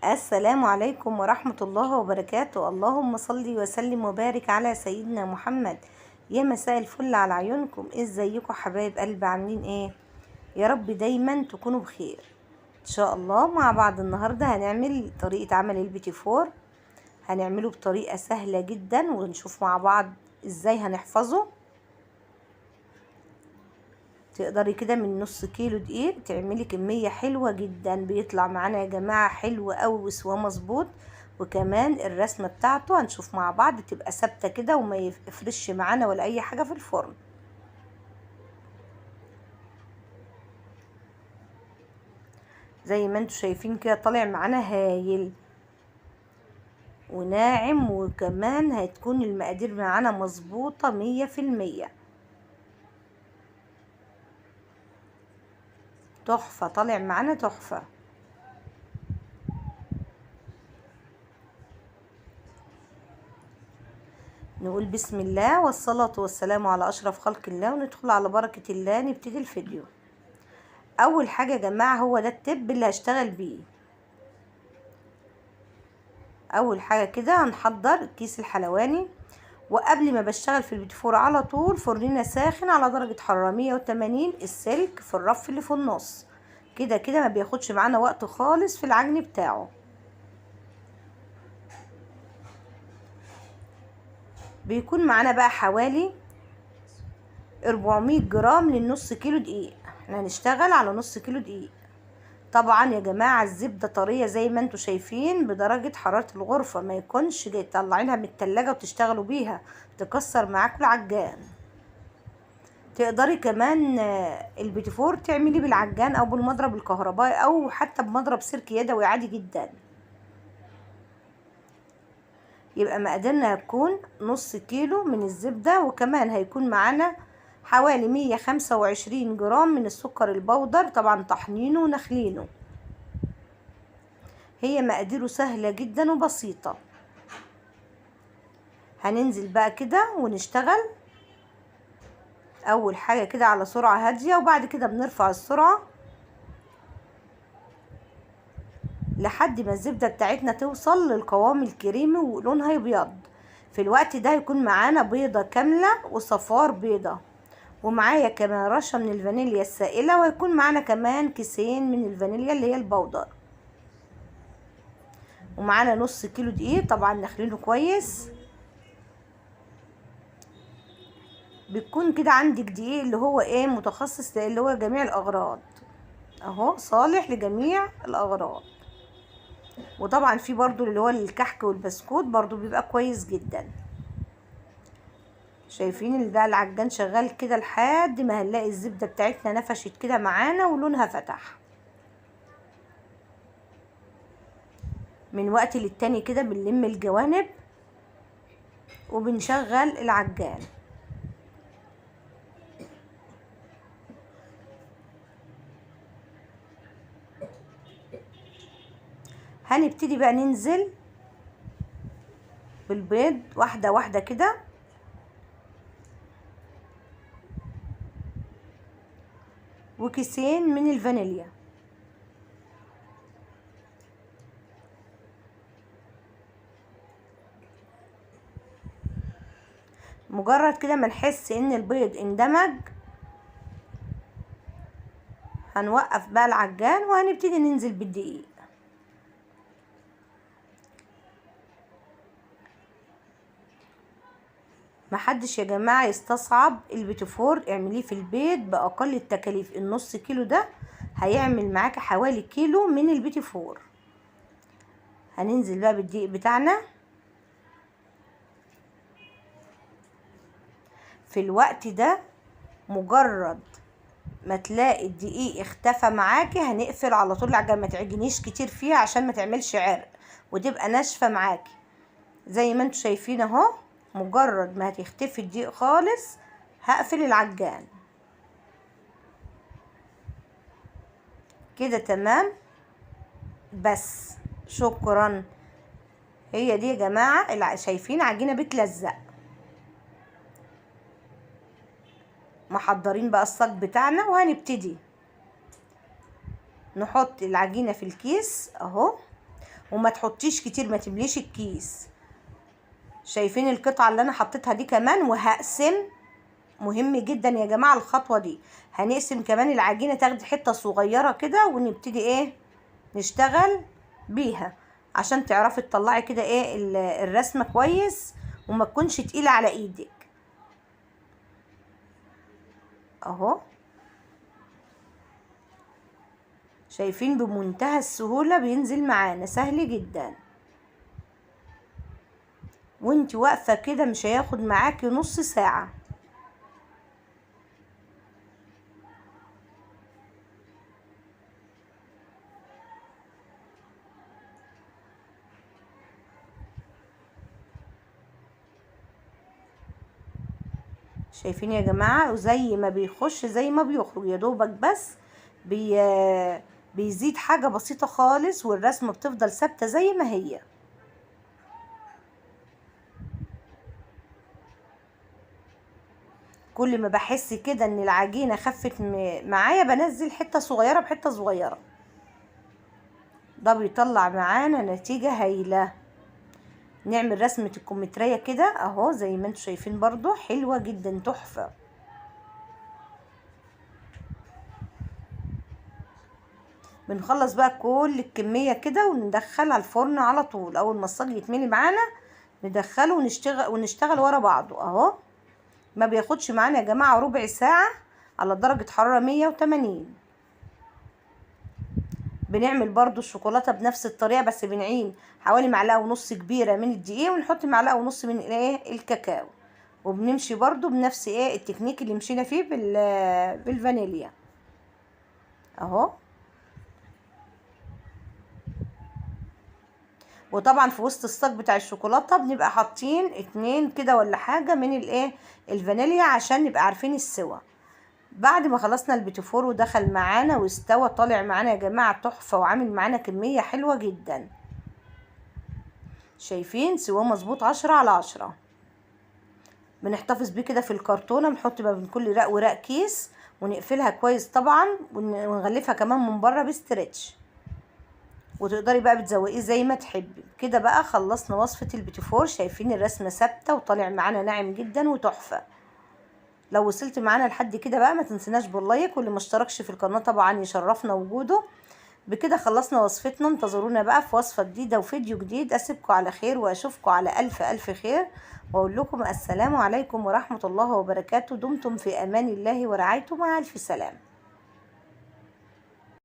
السلام عليكم ورحمة الله وبركاته. اللهم صل وسلم وبارك على سيدنا محمد. يا مساء الفل على عيونكم، ازيكم حبايب قلبي؟ عاملين ايه؟ يا رب دايما تكونوا بخير ان شاء الله. مع بعض النهاردة هنعمل طريقة عمل البيتي فور. هنعمله بطريقة سهلة جدا ونشوف مع بعض ازاي هنحفظه. تقدري كده من نص كيلو دقيق تعملي كمية حلوة جدا، بيطلع معانا يا جماعة حلو قوي وسواه مظبوط. وكمان الرسمة بتاعته هنشوف مع بعض تبقى ثابتة كده وما يفرش معانا ولا اي حاجة في الفرن. زي ما انتوا شايفين كده طالع معانا هايل وناعم، وكمان هتكون المقادير معانا مظبوطة 100%. تحفة، طالع معانا تحفة. نقول بسم الله والصلاة والسلام على أشرف خلق الله، وندخل على بركة الله نبتدي الفيديو. أول حاجة يا جماعة هو ده التب اللي هشتغل بيه. أول حاجة كده هنحضر الكيس الحلواني، وقبل ما بشتغل في البيتي فور على طول فرننا ساخن على درجة حرارة 180، السلك في الرف اللي في النص كده كده ما بياخدش معانا وقت خالص في العجن بتاعه. بيكون معانا بقى حوالي 400 جرام للنص كيلو دقيق. احنا هنشتغل على نص كيلو دقيق. طبعا يا جماعة الزبدة طرية زي ما انتوا شايفين بدرجة حرارة الغرفة، ما يكونش جاي تطلعينها من التلاجة وتشتغلوا بيها تكسر معاكوا العجان. تقدري كمان البيتي فور تعملي بالعجان او بالمضرب الكهربائي او حتى بمضرب سلك يدوي عادي جدا. يبقى مقاديرنا هتكون نص كيلو من الزبدة، وكمان هيكون معانا حوالي 125 جرام من السكر البودر، طبعا طحنينه ونخلينه. هي مقاديره سهلة جدا وبسيطة. هننزل بقى كده ونشتغل اول حاجة كده على سرعة هادية، وبعد كده بنرفع السرعة لحد ما الزبدة بتاعتنا توصل للقوام الكريمي ولونها يبيض. في الوقت ده يكون معانا بيضة كاملة وصفار بيضة، ومعايا كمان رشة من الفانيليا السائلة، ويكون معانا كمان كيسين من الفانيليا اللي هي البودر، ومعانا نص كيلو دقيق طبعا نخلينه كويس. بيكون كده عندك دقيق اللي هو ايه متخصص اللي هو جميع الاغراض، اهو صالح لجميع الاغراض. وطبعا في برضو اللي هو الكحك والبسكوت برضو بيبقى كويس جدا. شايفين اللي ده العجان شغال كده لحد ما هنلاقي الزبدة بتاعتنا نفشت كده معانا ولونها فتح. من وقت للتاني كده بنلم الجوانب وبنشغل العجان. هنبتدي بقى ننزل بالبيض واحدة واحدة كده، وكيسين من الفانيليا. مجرد كده ما نحس ان البيض اندمج هنوقف بقى العجان وهنبتدي ننزل بالدقيق. محدش يا جماعة يستصعب البيتي فور، اعمليه في البيت بأقل التكاليف. النص كيلو ده هيعمل معاك حوالي كيلو من البيتي فور. هننزل بقى بالدقيق بتاعنا. في الوقت ده مجرد ما تلاقي الدقيق اختفى معاكي هنقفل على طول العجان، ما تعجنيش كتير فيها عشان ما تعملش عرق وتبقى ناشفة معاكي. زي ما انتوا شايفين اهو، مجرد ما هتختفي الدقيق خالص هقفل العجان كده تمام. بس شكرا. هي دي يا جماعة شايفين عجينة بتلزق. محضرين بقى الصاج بتاعنا وهنبتدي نحط العجينة في الكيس اهو، وما تحطيش كتير، ما تمليش الكيس. شايفين القطعة اللي انا حطيتها دي كمان؟ وهقسم. مهم جدا يا جماعة الخطوة دي. هنقسم كمان العجينة، تاخدي حتة صغيرة كده ونبتدي ايه نشتغل بيها، عشان تعرفي تطلعي كده ايه الرسمة كويس وما تكونش تقيلة على ايدك. اهو شايفين بمنتهى السهولة بينزل معانا، سهل جدا. وانت واقفة كده مش هياخد معاكي نص ساعة. شايفين يا جماعة؟ وزي ما بيخش زي ما بيخرج، يا دوبك بس بي بيزيد حاجة بسيطة خالص، والرسمة بتفضل ثابتة زي ما هي. كل ما بحس كده ان العجينة خفت معايا بنزل حتة صغيرة بحتة صغيرة، ده بيطلع معانا نتيجة هايلة. نعمل رسمة الكمثرية كده اهو زي ما انتوا شايفين، برضو حلوة جدا، تحفة. بنخلص بقى كل الكمية كده وندخلها الفرن على طول. اول ما الصاج يتملي معانا ندخله ونشتغل ورا بعضه اهو. ما بياخدش معانا يا جماعة ربع ساعة على درجة حرارة 180. بنعمل برضو الشوكولاتة بنفس الطريقة، بس بنعين حوالي معلقة ونص كبيرة من الدقيق ونحط معلقة ونص من ايه الكاكاو، وبنمشي برضو بنفس ايه التكنيك اللي مشينا فيه بالفانيليا اهو. وطبعا في وسط الصاج بتاع الشوكولاتة بنبقى حاطين 2 كده ولا حاجة من الايه الفانيليا، عشان نبقى عارفين السوا. بعد ما خلصنا البيتيفور ودخل معانا واستوى، طالع معانا يا جماعة تحفة، وعامل معانا كمية حلوة جدا. شايفين سواه مظبوط 10/10. بنحتفظ بيه كده في الكرتونة، بنحط ما بين كل رق ورق كيس، ونقفلها كويس طبعا، ونغلفها كمان من بره بستريتش، وتقدري بقى بتزوقيه زي ما تحبي كده. بقى خلصنا وصفة البيتيفور. شايفين الرسمة ثابتة وطالع معانا ناعم جدا وتحفة. لو وصلت معانا لحد كده بقى ما تنسيناش باللايك، واللي ما اشتركش في القناة طبعا يشرفنا وجوده. بكده خلصنا وصفتنا. انتظرونا بقى في وصفة جديدة وفيديو جديد. اسيبكم على خير واشوفكم على الف الف خير، واقول لكم السلام عليكم ورحمة الله وبركاته. دمتم في امان الله ورعايته، مع الف سلام.